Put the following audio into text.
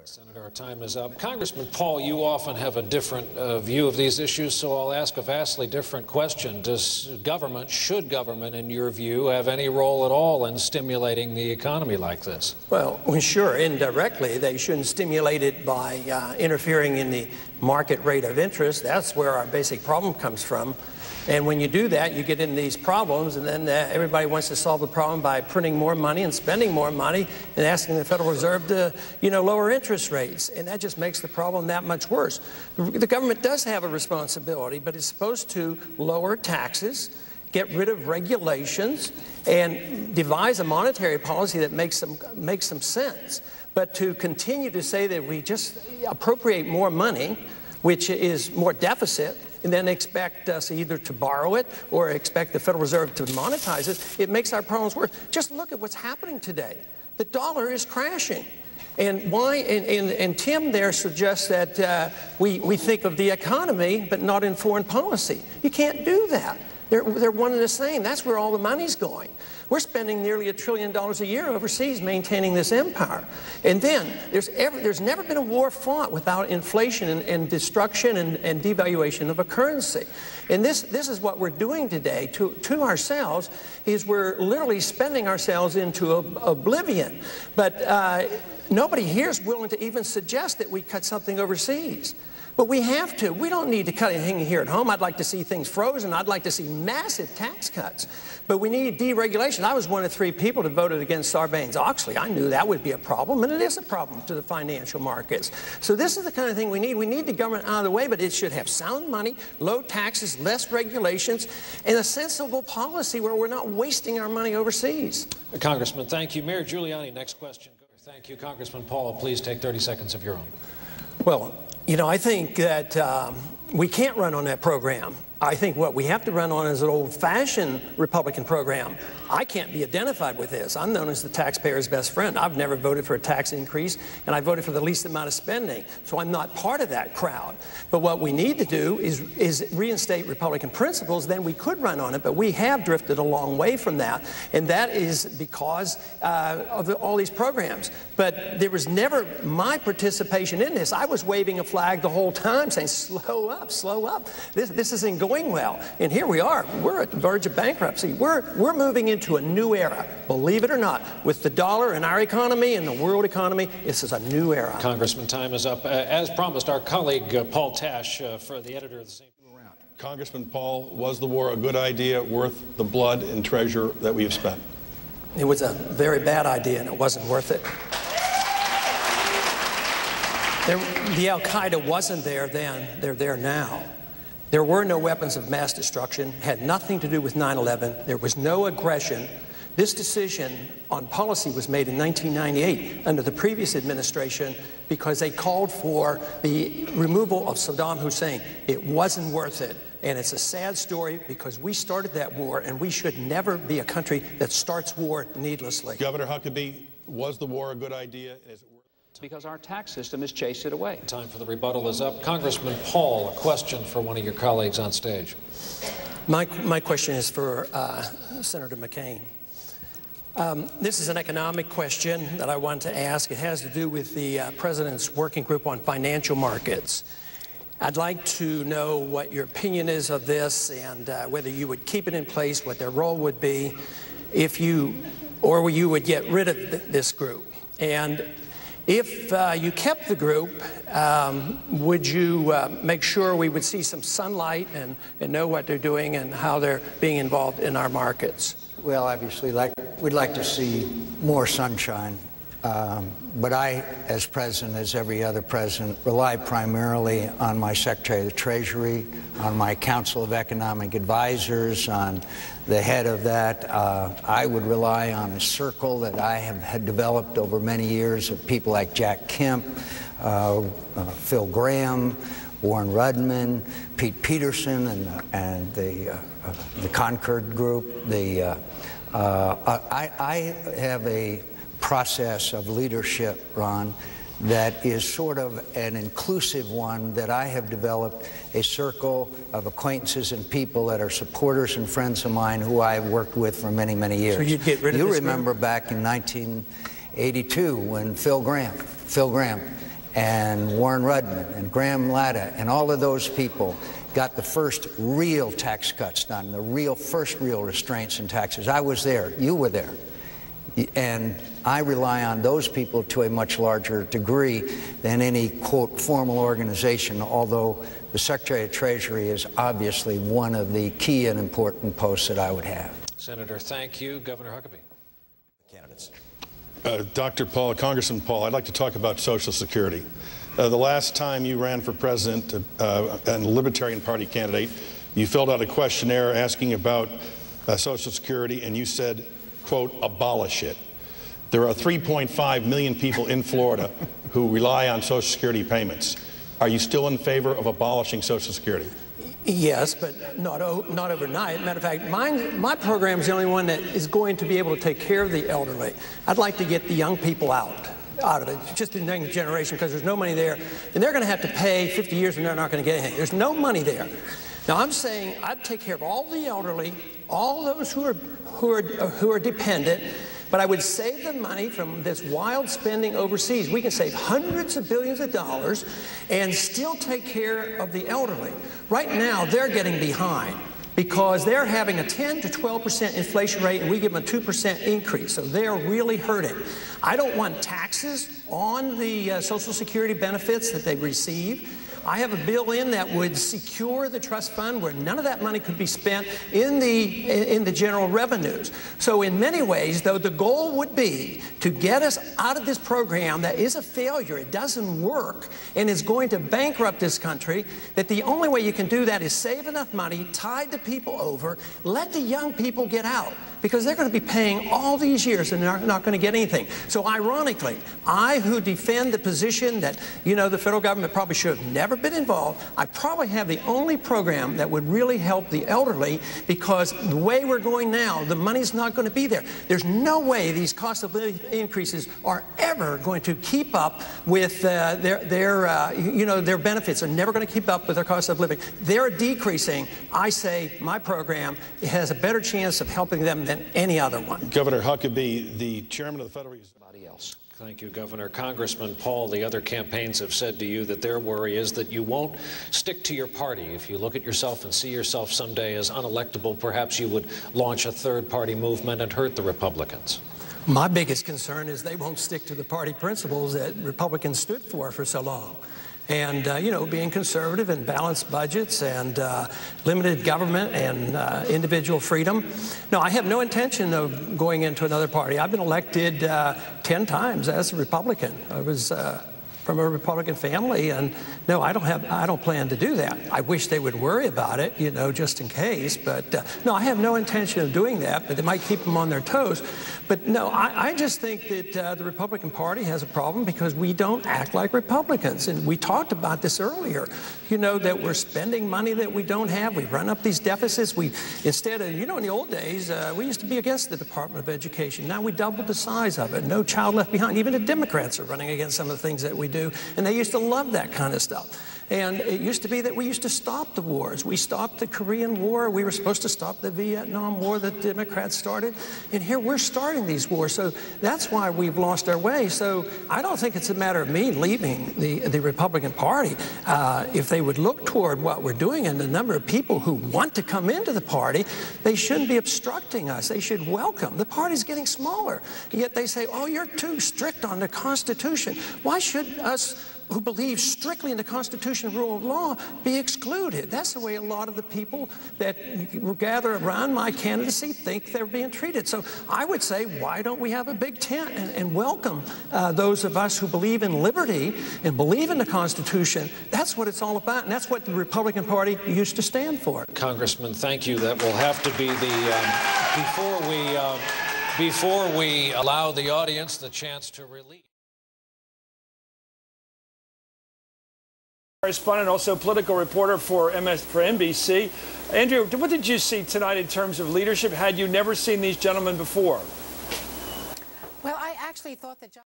nowhere. Senator, our time is up. Congressman Paul, you often have a different view of these issues, so I'll ask a vastly different question. Should government, in your view, have any role at all in stimulating the economy like this? Well, sure, indirectly. They shouldn't stimulate it by interfering in the market rate of interest. That's where our basic problem comes from. And when you do that, you get into these problems, and then everybody wants to solve the problem by printing more money and spending more money and asking the Federal Reserve to, lower interest rates. And that just makes the problem that much worse. The government does have a responsibility, but it's supposed to lower taxes, get rid of regulations, and devise a monetary policy that makes some sense. But to continue to say that we just appropriate more money, which is more deficit, and then expect us either to borrow it or expect the Federal Reserve to monetize it, it makes our problems worse. Just look at what's happening today. The dollar is crashing. And why? And Tim there suggests that we think of the economy, but not in foreign policy. You can't do that. They're one and the same. That's where all the money's going. We're spending nearly $1 trillion a year overseas maintaining this empire. And then there's never been a war fought without inflation and destruction and devaluation of a currency. And this is what we're doing today to ourselves, is we're literally spending ourselves into oblivion. But nobody here is willing to even suggest that we cut something overseas. But we have to. We don't need to cut anything here at home. I'd like to see things frozen. I'd like to see massive tax cuts. But we need deregulation. I was one of 3 people that voted against Sarbanes-Oxley. I knew that would be a problem, and it is a problem to the financial markets. So this is the kind of thing we need. We need the government out of the way, but it should have sound money, low taxes, less regulations, and a sensible policy where we're not wasting our money overseas. Congressman, thank you. Mayor Giuliani, next question. Thank you. Congressman Paul, please take 30 seconds of your own. Well, I think that we can't run on that program. I think what we have to run on is an old-fashioned Republican program. I can't be identified with this. I'm known as the taxpayer's best friend. I've never voted for a tax increase, and I voted for the least amount of spending. So I'm not part of that crowd. But what we need to do is reinstate Republican principles. Then we could run on it, but we have drifted a long way from that. And that is because of all these programs. But there was never my participation in this. I was waving a flag the whole time saying, slow up, slow up. This isn't going well. And here we are. We're at the verge of bankruptcy. We're moving into a new era, believe it or not. With the dollar and our economy and the world economy, this is a new era. Congressman, time is up. As promised, our colleague Paul Tash, for the editor of the same. Congressman Paul, was the war a good idea, worth the blood and treasure that we have spent? It was a very bad idea, and it wasn't worth it. The Al-Qaeda wasn't there then. They're there now. There were no weapons of mass destruction, had nothing to do with 9/11. There was no aggression. This decision on policy was made in 1998 under the previous administration because they called for the removal of Saddam Hussein. It wasn't worth it. And it's a sad story because we started that war, and we should never be a country that starts war needlessly. Governor Huckabee, was the war a good idea? Is it worth it? Because our tax system has chased it away. Time for the rebuttal is up. Congressman Paul, a question for one of your colleagues on stage. My question is for Senator McCain. This is an economic question that I want to ask. It has to do with the President's Working Group on Financial Markets. I'd like to know what your opinion is of this and whether you would keep it in place, what their role would be, if you would get rid of this group. And if you kept the group, would you make sure we would see some sunlight and know what they're doing and how they're being involved in our markets? Well, obviously, we'd like to see more sunshine. But I, as president, as every other president, rely primarily on my Secretary of the Treasury, on my Council of Economic Advisors, on the head of that. I would rely on a circle that I have had developed over many years of people like Jack Kemp, Phil Graham, Warren Rudman, Pete Peterson, and the Concord Group. I have a process of leadership, Ron, that is sort of an inclusive one that I have developed, a circle of acquaintances and people that are supporters and friends of mine who I've worked with for many, many years. So you'd get rid of this remember group? Back in 1982 when Phil Graham and Warren Rudman and Graham Latta and all of those people got the first real tax cuts done, the first real restraints in taxes. I was there. You were there. And I rely on those people to a much larger degree than any, quote, formal organization, although the Secretary of Treasury is obviously one of the key and important posts that I would have. Senator, thank you. Governor Huckabee. Candidates. Dr. Paul, Congressman Paul, I'd like to talk about Social Security. The last time you ran for president and Libertarian Party candidate, you filled out a questionnaire asking about Social Security, and you said, quote, abolish it. There are 3.5 million people in Florida who rely on Social Security payments. Are you still in favor of abolishing Social Security? Yes, but not overnight. Matter of fact, my program is the only one that is going to be able to take care of the elderly. I'd like to get the young people out of it, just the young generation, because there's no money there. And they're going to have to pay 50 years and they're not going to get anything. There's no money there. Now, I'm saying I'd take care of all the elderly, all those who are dependent, but I would save the money from this wild spending overseas. We can save hundreds of billions of dollars and still take care of the elderly. Right now, they're getting behind because they're having a 10 to 12% inflation rate, and we give them a 2% increase. So they're really hurting. I don't want taxes on the Social Security benefits that they receive. I have a bill in that would secure the trust fund where none of that money could be spent in the general revenues. So in many ways, though, the goal would be to get us out of this program that is a failure. It doesn't work and is going to bankrupt this country, that the only way you can do that is save enough money, tide the people over, let the young people get out, because they're going to be paying all these years and they're not going to get anything. So ironically, I, who defend the position that, you know, the federal government probably should have never been involved, I probably have the only program that would really help the elderly, because the way we're going now, the money's not going to be there. There's no way these cost of living increases are ever going to keep up with their benefits are never going to keep up with their cost of living. They're decreasing. I say my program has a better chance of helping them than any other one. Governor Huckabee, the chairman of the Federal Reserve. Somebody else. Thank you, Governor. Congressman Paul, the other campaigns have said to you that their worry is that you won't stick to your party. If you look at yourself and see yourself someday as unelectable, perhaps you would launch a third-party movement and hurt the Republicans. My biggest concern is they won't stick to the party principles that Republicans stood for so long. And, you know, being conservative and balanced budgets and limited government and individual freedom. No, I have no intention of going into another party. I've been elected 10 times as a Republican. I was from a Republican family, and no, I don't plan to do that. I wish they would worry about it, you know, just in case. But no, I have no intention of doing that, but it might keep them on their toes. But no, I just think that the Republican Party has a problem because we don't act like Republicans. And we talked about this earlier, you know, that we're spending money that we don't have. We run up these deficits. We, instead of, you know, in the old days, we used to be against the Department of Education. Now we doubled the size of it. No child left behind. Even the Democrats are running against some of the things that we do. And they used to love that kind of stuff. And it used to be that we used to stop the wars. We stopped the Korean War. We were supposed to stop the Vietnam War that the Democrats started. And here we're starting these wars. So that's why we've lost our way. So I don't think it's a matter of me leaving the Republican Party. If they would look toward what we're doing and the number of people who want to come into the party, they shouldn't be obstructing us. They should welcome. The party's getting smaller. Yet they say, oh, you're too strict on the Constitution. Why should us who believe strictly in the Constitution and rule of law be excluded? That's the way a lot of the people that gather around my candidacy think they're being treated. So I would say, why don't we have a big tent and welcome those of us who believe in liberty and believe in the Constitution? That's what it's all about, and that's what the Republican Party used to stand for. Congressman, thank you. That will have to be the, before we allow the audience the chance to release. Correspondent, also political reporter for NBC. Andrew, what did you see tonight in terms of leadership? Had you never seen these gentlemen before? Well, I actually thought that